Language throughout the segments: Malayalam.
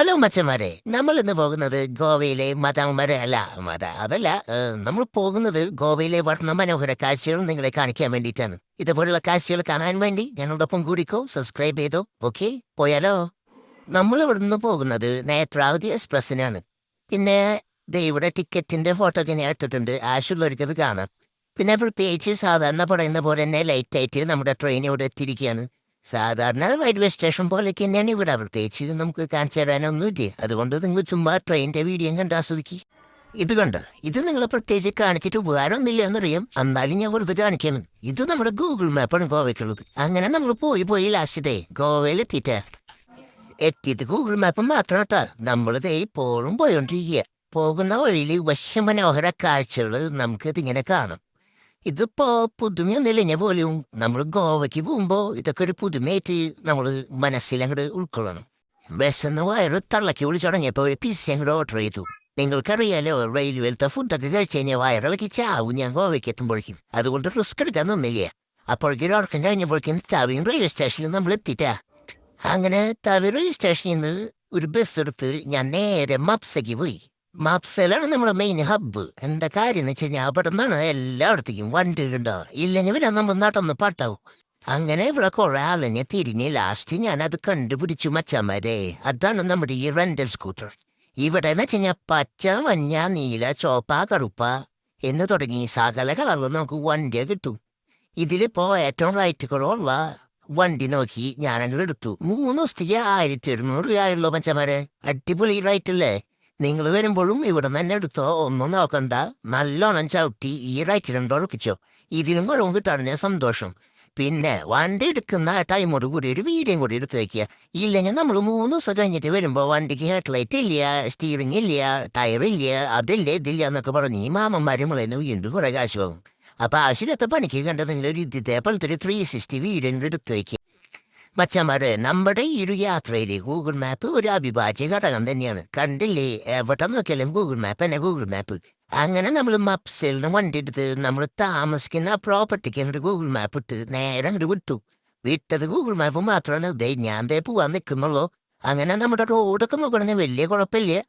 ഹലോ മച്ചന്മാരെ, നമ്മൾ ഇന്ന് പോകുന്നത് ഗോവയിലെ അതല്ല, നമ്മൾ പോകുന്നത് ഗോവയിലെ വർണ്ണമനോഹര കാഴ്ചകൾ നിങ്ങളെ കാണിക്കാൻ വേണ്ടിയിട്ടാണ്. ഇതുപോലുള്ള കാഴ്ചകൾ കാണാൻ വേണ്ടി ഞങ്ങളോടൊപ്പം കൂടിക്കോ, സബ്സ്ക്രൈബ് ചെയ്തോ. ഓക്കെ, പോയാലോ? നമ്മൾ ഇവിടുന്ന് പോകുന്നത് നേത്രാവതി എക്സ്പ്രസ്സിനാണ്. പിന്നെ ഇവിടെ ടിക്കറ്റിന്റെ ഫോട്ടോ ഒക്കെ ഞാൻ ഇട്ടിട്ടുണ്ട്, ആവശ്യമുള്ളവർക്ക് അത് കാണാം. പിന്നെ പ്രത്യേകിച്ച് സാധാരണ പറയുന്ന പോലെ തന്നെ ലൈറ്റ് ആയിട്ട് നമ്മുടെ ട്രെയിൻ ഇവിടെ എത്തിയിരിക്കുകയാണ്. സാധാരണ റെയിൽവേ സ്റ്റേഷൻ പോലെയൊക്കെ തന്നെയാണ് ഇവിടെ, പ്രത്യേകിച്ച് നമുക്ക് കാണിച്ചു തരാനൊന്നുമില്ല. അതുകൊണ്ട് നിങ്ങൾ ചുമ്മാ ട്രെയിനിന്റെ വീഡിയോ കണ്ട് ആസ്വദിക്കുക. ഇത് കണ്ട് ഇത് നിങ്ങളെ പ്രത്യേകിച്ച് കാണിച്ചിട്ട് ഉപകാരമൊന്നുമില്ല എന്നറിയാം, എന്നാലും ഞാൻ വെറുതെ കാണിക്കാണ്. ഇത് നമ്മുടെ ഗൂഗിൾ മാപ്പാണ് ഗോവയ്ക്കുള്ളത്. അങ്ങനെ നമ്മൾ പോയി ലാസ്റ്റ് ഗോവയിൽ എത്തിയത് ഗൂഗിൾ മാപ്പ് മാത്രം കേട്ടാ. നമ്മളിത് ഇപ്പോഴും പോയോണ്ടിരിക്കുക. പോകുന്ന വഴിയിൽ വശ്യമനോഹര കാഴ്ചകൾ നമുക്ക് ഇതിങ്ങനെ കാണാം. ഇതിപ്പോ പുതുമയൊന്നുമില്ല പോലും. നമ്മൾ ഗോവയ്ക്ക് പോകുമ്പോ ഇതൊക്കെ ഒരു പുതുമയായിട്ട് നമ്മൾ മനസ്സിലങ്ങോട്ട് ഉൾക്കൊള്ളണം. വിശന്ന് വയറ് തള്ളക്കി വിളിച്ചുടങ്ങിയപ്പോ ഒരു പിസ്സ അങ്ങോട്ട് ഓർഡർ ചെയ്തു. നിങ്ങൾക്കറിയാലോ, റെയിൽവേലത്തെ ഫുഡൊക്കെ കഴിച്ച് കഴിഞ്ഞാൽ വയറിളക്കി ചാവും ഞാൻ ഗോവയ്ക്ക് എത്തുമ്പോഴേക്കും. അതുകൊണ്ട് റിസ്ക് എടുക്കാൻ നിന്നില്ല. അപ്പോഴേക്കും ഒരു ഉറക്കം കഴിഞ്ഞപ്പോഴേക്കും തവിൻ റെയിൽവേ സ്റ്റേഷനിൽ നമ്മൾ എത്തിയിട്ടാ. അങ്ങനെ തവി റെയിൽവേ സ്റ്റേഷനിൽ നിന്ന് ഒരു ബസ് എടുത്ത് ഞാൻ നേരെ മപ്സയ്ക്ക് പോയി. മപ്സലാണ് നമ്മുടെ മെയിൻ ഹബ്ബ്. എന്താ കാര്യം എന്ന് വെച്ച് കഴിഞ്ഞാൽ അവിടെ നിന്നാണ് എല്ലായിടത്തേക്കും വണ്ടികളുണ്ടാവുക. ഇല്ലെങ്കിൽ പിന്നെ നമ്മൾ നടന്ന് പാട്ടാവും. അങ്ങനെ ഇവിടെ കുറെ ആളിനെ തിരിഞ്ഞ് ലാസ്റ്റ് ഞാൻ അത് കണ്ടുപിടിച്ചു മച്ചാമാരെ. അതാണ് നമ്മുടെ ഈ റെന്റൽ സ്കൂട്ടർ. ഇവിടെ എന്ന് വെച്ച് കഴിഞ്ഞാൽ പച്ച, മഞ്ഞ, നീല, ചോപ്പ, കറുപ്പ എന്ന് തുടങ്ങി സകല കളറിൽ നമുക്ക് വണ്ടിയെ കിട്ടും. ഇതിലിപ്പോ ഏറ്റവും റൈറ്റ് കുറവുള്ള വണ്ടി നോക്കി ഞാനങ്ങോട്ട് എടുത്തു. 3 ദിവസത്തേക്ക് 1100 രൂപയുള്ളൂ മച്ചമാരെ. അടിപൊളി റൈറ്റല്ലേ? നിങ്ങൾ വരുമ്പോഴും ഇവിടെ തന്നെ എടുത്തോ, ഒന്നും നോക്കണ്ട. നല്ലോണം ചവിട്ടി ഈ റൈറ്റിലുണ്ടോ ഉറപ്പിച്ചോ. ഇതിലും കുറവും കിട്ടാണ് സന്തോഷം. പിന്നെ വണ്ടി എടുക്കുന്ന ടൈമോട് കൂടി ഒരു വീഡിയോയും കൂടി എടുത്ത് വയ്ക്കുക. ഇല്ലെങ്കിൽ നമ്മൾ 3 ദിവസം കഴിഞ്ഞിട്ട് വരുമ്പോൾ വണ്ടിക്ക് ഹെഡ്ലൈറ്റ് ഇല്ല, സ്റ്റീറിംഗ് ഇല്ല, ടയറില്ല, അതില്ല ഇതില്ല എന്നൊക്കെ പറഞ്ഞ് ഈ മാമന്മാരും വീണ്ടും കുറെ കാശ് പോകും. അപ്പൊ ആവശ്യമില്ലാത്ത പണിക്ക് കണ്ട നിങ്ങളൊരു ഇതേപോലത്തെ ഒരു 360 വീഡിയോ എടുത്ത് വയ്ക്കുക. മച്ചന്മാരെ, നമ്മുടെ ഈ ഒരു യാത്രയിൽ ഗൂഗിൾ മാപ്പ് ഒരു അവിഭാജ്യ ഘടകം തന്നെയാണ്. കണ്ടില്ലേ, എവിടെ നോക്കിയാലും ഗൂഗിൾ മാപ്പ് തന്നെ ഗൂഗിൾ മാപ്പ്. അങ്ങനെ നമ്മൾ മപ്സിൽ നിന്ന് വണ്ടി എടുത്ത് നമ്മൾ താമസിക്കുന്ന പ്രോപ്പർട്ടിക്ക് അങ്ങോട്ട് ഗൂഗിൾ മാപ്പ് ഇട്ട് നേരെ അങ്ങോട്ട് വിട്ടത് ഗൂഗിൾ മാപ്പ് മാത്രമാണ്. ഞാൻ പോവാൻ നിൽക്കുന്നുള്ളൂ. അങ്ങനെ നമ്മുടെ റോഡൊക്കെ നോക്കണമെങ്കിൽ വലിയ കുഴപ്പമില്ല.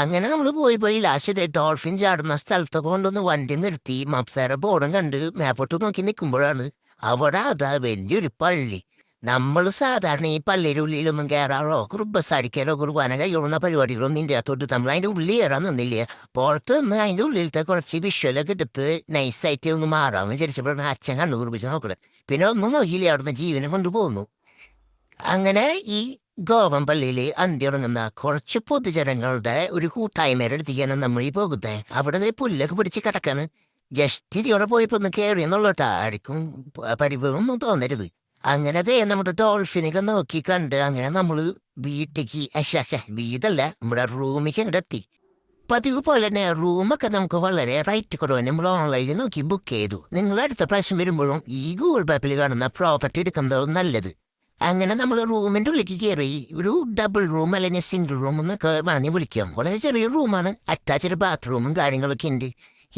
അങ്ങനെ നമ്മൾ പോയി ലാസ്റ്റ് ഡോൾഫിൻ ചാടുന്ന സ്ഥലത്തൊക്കെ കൊണ്ടൊന്ന് വണ്ടി നിർത്തി മപ്സേരെ ബോർഡും കണ്ട് മാപ്പോട്ട് നോക്കി നിൽക്കുമ്പോഴാണ് അവിടെ അതാ വലിയൊരു പള്ളി. നമ്മൾ സാധാരണ ഈ പള്ളിയുടെ ഉള്ളിലൊന്നും കയറാറോ കുറുബസാരിക്കലോ കുർബാന കൈകൊള്ളുന്ന പരിപാടികളൊന്നും ഇതിൻ്റെ അകത്തോട്ട് നമ്മൾ അതിൻ്റെ ഉള്ളിൽ കയറാൻ നിന്നില്ല. പുറത്ത് നിന്ന് അതിൻ്റെ ഉള്ളിലത്തെ കുറച്ച് വിഷ്വലൊക്കെ എടുത്ത് നൈസായിട്ട് ഒന്ന് മാറാമെന്ന് വിചാരിച്ചപ്പോഴാണ് അച്ഛൻ കണ്ണു കുറിപ്പിച്ച് നോക്കുന്നത്. പിന്നെ ഒന്നും നോക്കിയില്ല, അവിടുന്ന് ജീവനെ കൊണ്ടുപോകുന്നു. അങ്ങനെ ഈ ഗോവൻ പള്ളിയിൽ അന്തിറങ്ങുന്ന കുറച്ച് പൊതുജനങ്ങളുടെ ഒരു കൂട്ടായ്മയുടെ അടുത്തേക്കാണ് നമ്മൾ ഈ പോകുന്നത്. അവിടെ പുല്ലൊക്കെ പിടിച്ച് കിടക്കാണ്. ജസ്റ്റ് ഇതിവിടെ പോയപ്പോൾ ഒന്ന് കയറി എന്നുള്ളട്ടാ, ആർക്കും പരിഭവമൊന്നും തോന്നരുത്. അങ്ങനെ നമ്മുടെ ഡോൾഫിനൊക്കെ നോക്കി കണ്ട് അങ്ങനെ നമ്മൾ വീടല്ല നമ്മുടെ റൂമിലേക്ക് അങ്ങോട്ട് എത്തി. പതിവ് പോലെ തന്നെ റൂമൊക്കെ നമുക്ക് വളരെ റൈറ്റ് കുറവ് നമ്മൾ ഓൺലൈനിൽ നോക്കി ബുക്ക് ചെയ്തു. നിങ്ങൾ അടുത്ത പ്രാവശ്യം വരുമ്പോഴും ഈ ഗൂഗിൾ മാപ്പിൽ കാണുന്ന പ്രോപ്പർട്ടി എടുക്കുന്നത് നല്ലത്. അങ്ങനെ നമ്മൾ റൂമിൻ്റെ ഉള്ളിലേക്ക് കയറി. ഒരു ഡബിൾ റൂം അല്ലെങ്കിൽ സിംഗിൾ റൂം എന്നൊക്കെ വേണമെങ്കിൽ വിളിക്കാം. വളരെ ചെറിയ റൂമാണ്, അറ്റാച്ച്ഡ് ബാത്റൂമും കാര്യങ്ങളൊക്കെ ഉണ്ട്.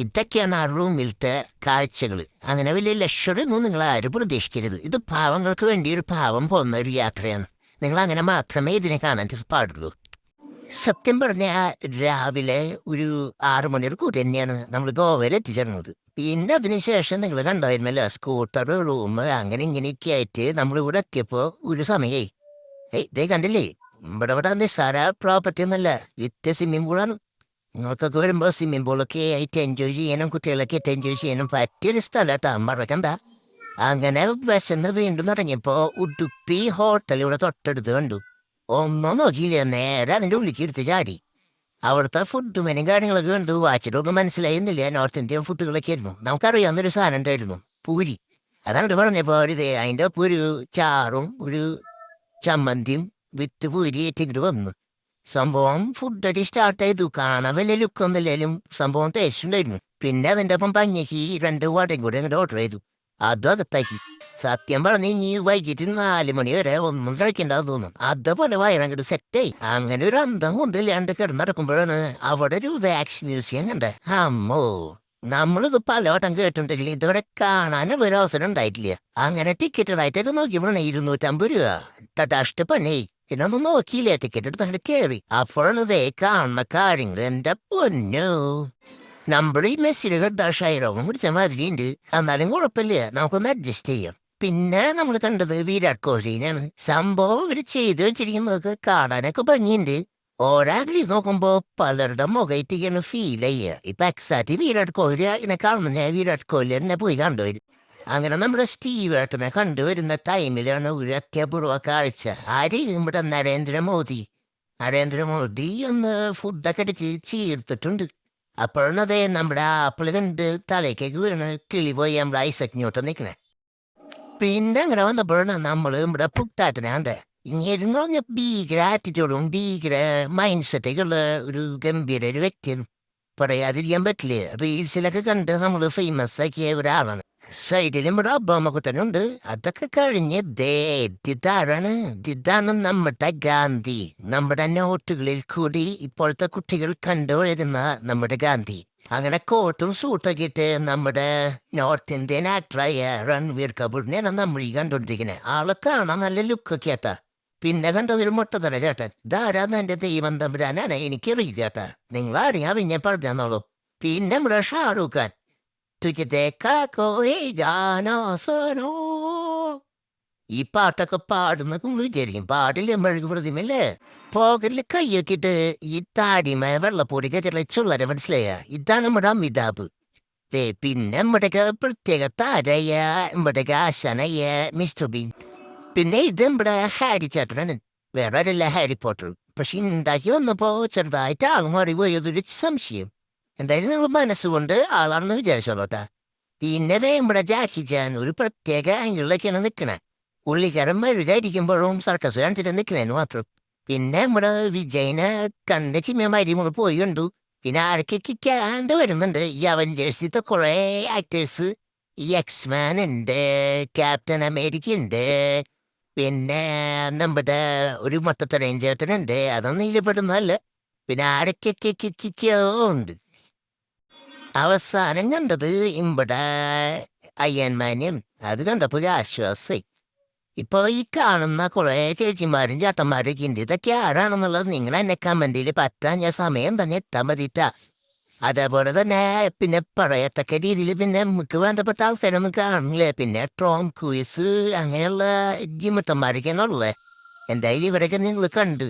ഇതൊക്കെയാണ് ആ റൂമിലത്തെ കാഴ്ചകൾ. അങ്ങനെ വലിയ ലക്ഷറി ഒന്നും നിങ്ങൾ ആരും പ്രതീക്ഷിക്കരുത്. ഇത് പാവങ്ങൾക്ക് വേണ്ടി ഒരു പാവം പോകുന്ന ഒരു യാത്രയാണ്. നിങ്ങൾ അങ്ങനെ മാത്രമേ ഇതിനെ കാണാൻ പാടുള്ളൂ. സത്യം പറഞ്ഞാൽ രാവിലെ ഒരു 6 മണിയോട് കൂടി തന്നെയാണ് നമ്മൾ ഗോവയിൽ എത്തിച്ചേർന്നത്. പിന്നെ അതിനുശേഷം നിങ്ങൾ കണ്ടായിരുന്നല്ലോ സ്കൂട്ടർ, റൂം, അങ്ങനെ ഇങ്ങനെയൊക്കെ ആയിട്ട് നമ്മളിവിടെ എത്തിയപ്പോൾ ഒരു സമയമായി. ഇതേ കണ്ടില്ലേ, ഇവിടെ നിസ്സാര പ്രോപ്പർട്ടി ഒന്നല്ല, വിത്ത് സ്വിമ്മിംഗ് പൂളാണ്. നിങ്ങൾക്കൊക്കെ വരുമ്പോൾ സ്വിമ്മിംഗ് പൂളൊക്കെ ആയിട്ട് എൻജോയ് ചെയ്യാനും കുട്ടികളൊക്കെ ആയിട്ട് എൻജോയ് ചെയ്യാനും പറ്റിയൊരു സ്ഥലമാട്ടാ, മറക്കണ്ട. അങ്ങനെ വിശന്ന് വീണ്ടും തുടങ്ങിയപ്പോൾ ഉടുപ്പി ഹോട്ടൽ ഇവിടെ തൊട്ടടുത്ത് കണ്ടു. ഒന്നും നോക്കിയില്ല, നേരെ അതിൻ്റെ ഉള്ളിലേക്ക് എടുത്ത് ചാടി. അവിടുത്തെ ഫുഡ് മെനും കാര്യങ്ങളൊക്കെ കണ്ടു. വാച്ചിട്ടൊന്നും മനസ്സിലായിരുന്നില്ല. നോർത്ത് ഇന്ത്യൻ ഫുഡുകളൊക്കെ ആയിരുന്നു. നമുക്കറിയാവുന്നൊരു സാധനം ഉണ്ടായിരുന്നു, പൂരി. അതാണ് പറഞ്ഞപ്പോൾ അതിൻ്റെ ഒപ്പം ഒരു ചാറും ഒരു ചമ്മന്തിയും വിത്ത് പൂരി ഏറ്റിങ്ങോട്ട് വന്നു. സംഭവം ഫുഡടി സ്റ്റാർട്ട് ചെയ്തു. കാണാൻ വലിയ ലുക്കൊന്നുമില്ലേലും സംഭവം ടേസ്റ്റ് ഉണ്ടായിരുന്നു. പിന്നെ അതിൻ്റെ ഒപ്പം പഞ്ഞക്ക് 2 വടയും കൂടെ അങ്ങോട്ട് ഓർഡർ ചെയ്തു. അതും അകത്താക്കി. സത്യം പറഞ്ഞ് ഇനി വൈകിട്ട് 4 മണി വരെ ഒന്നും കഴിക്കണ്ടെന്ന് തോന്നും. അതുപോലെ വയറങ്ങോട്ട് സെറ്റായി. അങ്ങനെ ഒരു അന്തം കൊണ്ടില്ലാണ്ട് കിടന്നിറക്കുമ്പോഴാണ് അവിടെ ഒരു വാക്സ് മ്യൂസിയം കണ്ടേ. അമ്മോ, നമ്മളിത് പലവട്ടം കേട്ടിട്ടുണ്ടെങ്കിൽ ഇതുവരെ കാണാനും ഒരു അവസരം ഉണ്ടായിട്ടില്ല. അങ്ങനെ ടിക്കറ്റ് റൈറ്റൊക്കെ നോക്കിയപ്പോഴാണ് 250 രൂപ. ടട്ടാഷ്ട പണി. പിന്നെ ഒന്നും നോക്കിയില്ല, ടിക്കറ്റ് എടുത്ത് അങ്ങോട്ട് കയറി. അപ്പോഴാണ് ദേ കാണുന്ന കാര്യങ്ങൾ. എന്റെ പൊന്നു, നമ്മുടെ ഈ മെസ്സിയുടെ ഷൈറോവും പിടിച്ച മാതിരി ഉണ്ട്. എന്നാലും കുഴപ്പമില്ല, നമുക്കൊന്ന് അഡ്ജസ്റ്റ് ചെയ്യാം. പിന്നെ നമ്മൾ കണ്ടത് വിരാട് കോഹ്ലിനെയാണ്. സംഭവം ഇവര് ചെയ്തു വെച്ചിരിക്കുന്നതൊക്കെ കാണാനൊക്കെ ഭംഗിയുണ്ട്. ഓരാഗ്ലി നോക്കുമ്പോ പലരുടെ മുഖയിട്ടിങ്ങനെ ഫീൽ ചെയ്യുക. ഇപ്പൊ എക്സാക്ട് വിരാട് കോഹ്ലി ഇങ്ങനെ കാണുന്ന ഞാൻ വിരാട് കോഹ്ലി തന്നെ പോയി കണ്ടുവരും. അങ്ങനെ നമ്മുടെ സ്റ്റീവ് ഏട്ടനെ കണ്ടുവരുന്ന ടൈമിലാണ് ഒരു അത്യപൂർവ കാഴ്ച. ആര് ഇവിടെ നരേന്ദ്രമോദി ഒന്ന് ഫുഡൊക്കെ അടിച്ച് ചീർത്തിട്ടുണ്ട്. അപ്പോഴാണ് അതേ നമ്മുടെ ആപ്പിൾ കണ്ട് തലയ്ക്കേക്ക് വീണ് കിളി പോയി നമ്മുടെ ഐസക് ന്യൂട്ടൻ നിൽക്കണേ. പിന്നെ അങ്ങനെ വന്നപ്പോഴാണ് നമ്മൾ ഇവിടെ പുട്ടാട്ടിനെ കണ്ടേ. ഇങ്ങനെ പറഞ്ഞ ഭീകര ആറ്റിറ്റ്യൂഡും ഭീകര മൈൻഡ് സെറ്റൊക്കെ ഉള്ള ഒരു ഗംഭീര ഒരു വ്യക്തിയാണ്. പറയാതിരിക്കാൻ പറ്റില്ല. റീൽസിലൊക്കെ കണ്ട് നമ്മൾ ഫേമസ് ആക്കിയ ഒരാളാണ്. സൈഡിലും ഇവിടെ അബ്ബാമക്കുട്ടനുണ്ട്. അതൊക്കെ കഴിഞ്ഞ് ഇതാണ് നമ്മുടെ ഗാന്ധി. നമ്മുടെ നോട്ടുകളിൽ കൂടി ഇപ്പോഴത്തെ കുട്ടികൾ കണ്ടുവരുന്ന നമ്മുടെ ഗാന്ധി. അങ്ങനെ കോട്ടും സൂട്ടൊക്കെ ഇട്ട് നമ്മുടെ നോർത്ത് ഇന്ത്യൻ ആക്ടറായ രൺവീർ കപൂറിനെയാണ് നമ്മൾ ഈ കണ്ടുകൊണ്ടിരിക്കുന്നത്. ആളെ കാണാൻ നല്ല ലുക്കൊക്കെ ആട്ടാ. പിന്നെ കണ്ടതൊരു മുട്ടത്തല ചേട്ടൻ. ധാരാന്ന് എന്റെ ദൈവം തമ്പുരാനാണ്, എനിക്കറിയില്ല ചേട്ടാ. നിങ്ങൾ അറിയാ പിന്നെ പറഞ്ഞോളൂ. പിന്നെ നമ്മുടെ ഷാറൂഖ് ഖാൻ. തുझे देखा कोई जाना सुनो. ഈ പാട്ടൊക്കെ പാടുന്നൊക്കെ വിചാരിക്കും, പാടില്ല മെഴുകു പ്രതിമല്ലേ. പോകലില് കയ്യൊക്കിട്ട് ഈ താടിമ വെള്ളപ്പൊടി കെട്ടിയുള്ള ചുള്ളരെ മനസ്സിലായ. ഇതാണ് നമ്മുടെ അമിതാഭ്. പിന്നെ നമ്മുടെയൊക്കെ പ്രത്യേക താരയ നമ്മുടെയൊക്കെ ആശാനയ മിസ്റ്റർ ബീൻ. പിന്നെ ഇത് നമ്മുടെ ഹാരി ചേട്ടനാണ്. വേറെ ആരല്ല ഹാരി പോട്ടർ. പക്ഷെ ഉണ്ടാക്കി വന്നപ്പോ ചെറുതായിട്ട് ആൾ മാറി പോയതൊരു സംശയം. എന്തായാലും നിങ്ങൾ മനസ്സുകൊണ്ട് ആളാണെന്ന് വിചാരിച്ചോളൂട്ടാ. പിന്നെ നമ്മുടെ ജാക്കി ചാൻ ഒരു പ്രത്യേക ആംഗിളിലൊക്കെയാണ് നിൽക്കണേ. പുള്ളിക്കാരൻ മെഴുകായിരിക്കുമ്പോഴും സർക്കസ് കാണിച്ചിട്ട് നിൽക്കണേന്ന് മാത്രം. പിന്നെ നമ്മുടെ വിജയനെ കണ്ട ചിമ്മമാരി നമ്മൾ പോയി കണ്ടു. പിന്നെ ആരൊക്കെ കിക്കാണ്ട് വരുന്നുണ്ട്. ഈ അവഞ്ചേഴ്സിത്തെ കുറെ ആക്ടേഴ്സ്. ഈ എക്സ്മാൻ ഉണ്ട്, ക്യാപ്റ്റൻ അമേരിക്ക ഉണ്ട്, പിന്നെ നമ്മുടെ ഒരു മൊത്തത്തടയും ചേട്ടനുണ്ട്. അതൊന്നും ഇതിൽപ്പെടുന്നതല്ല. പിന്നെ ആരൊക്കെ ഉണ്ട്. അവസാനം കണ്ടത് ഇവിടെ അയ്യന്മാനും. അത് കണ്ടപ്പോ ഒരു ആശ്വാസമായി. ഇപ്പൊ ഈ കാണുന്ന കുറെ ചേച്ചിമാരും ചേട്ടന്മാരൊക്കെ ഉണ്ട്. ഇതൊക്കെ ആരാണെന്നുള്ളത് നിങ്ങൾ എന്നെ കമന്റിൽ പറ്റാൻ ഞാൻ സമയം തന്നെ എത്താൻ മതിട്ടാ. അതേപോലെ തന്നെ പിന്നെ പറയത്തക്ക രീതിയിൽ പിന്നെ നമുക്ക് വേണ്ടപ്പെട്ട ആൾക്കാരൊന്നും കാണില്ലേ. പിന്നെ ട്രോം ക്യൂസ് അങ്ങനെയുള്ള ജിമിട്ടന്മാരൊക്കെയാണുള്ളത്. എന്തായാലും ഇവരൊക്കെ നിങ്ങൾ കണ്ട്.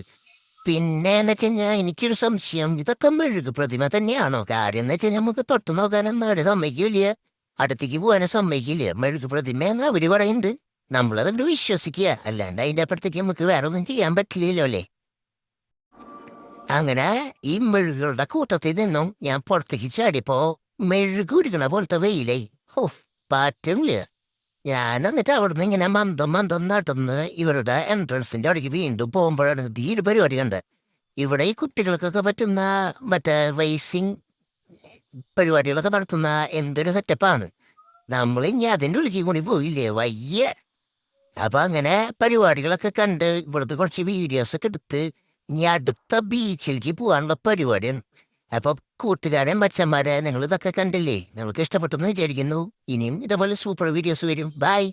പിന്നെ എന്ന് വെച്ച് കഴിഞ്ഞാൽ എനിക്കൊരു സംശയം, ഇതൊക്കെ മെഴുകു പ്രതിമ തന്നെയാണോ? കാര്യം എന്ന് വെച്ച് കഴിഞ്ഞാൽ നമുക്ക് തൊട്ട് നോക്കാനൊന്നും അവരെ സമ്മതിക്കില്ല, അടുത്തേക്ക് പോകാനും സമ്മതിക്കില്ല. മെഴുകു പ്രതിമ എന്ന് അവര് പറയുന്നുണ്ട്. നമ്മളതങ്ങോട്ട് വിശ്വസിക്കുക, അല്ലാണ്ട് അതിൻ്റെ അപ്പുറത്തേക്ക് നമുക്ക് വേറെ ഒന്നും ചെയ്യാൻ പറ്റില്ലല്ലോ അല്ലേ. അങ്ങനെ ഈ മെഴുകുകളുടെ കൂട്ടത്തിൽ നിന്നും ഞാൻ പുറത്തേക്ക് ചാടിയപ്പോ മെഴുകുരുക്കണ പോലത്തെ വെയിലേ. ഹോ, പറ്റില്ല. ഞാൻ എന്നിട്ട് അവിടുന്ന് ഇങ്ങനെ മന്ദം നടന്ന് ഇവരുടെ എൻട്രൻസിന്റെ അവിടേക്ക് വീണ്ടും പോകുമ്പോഴാണ് ഈ ഒരു പരിപാടി കണ്ടത്. ഇവിടെ ഈ കുട്ടികൾക്കൊക്കെ പറ്റുന്ന മറ്റേ റേസിംഗ് പരിപാടികളൊക്കെ നടത്തുന്ന എന്തൊരു സെറ്റപ്പാണ്. നമ്മൾ ഇനി അതിൻ്റെ ഉള്ളിൽ കൂടി പോയില്ലേ, വയ്യ. അപ്പൊ അങ്ങനെ പരിപാടികളൊക്കെ കണ്ട് ഇവിടുത്തെ കുറച്ച് വീഡിയോസൊക്കെ എടുത്ത് ഇനി അടുത്ത ബീച്ചിലേക്ക് പോകാനുള്ള പരിപാടിയാണ്. അപ്പൊ കൂട്ടുകാരൻ മച്ചന്മാരെ, നിങ്ങൾ ഇതൊക്കെ കണ്ടില്ലേ? നിങ്ങൾക്ക് ഇഷ്ടപ്പെട്ടെന്ന് വിചാരിക്കുന്നു. ഇനിയും ഇതേപോലെ സൂപ്പർ വീഡിയോസ് വരും. ബൈ.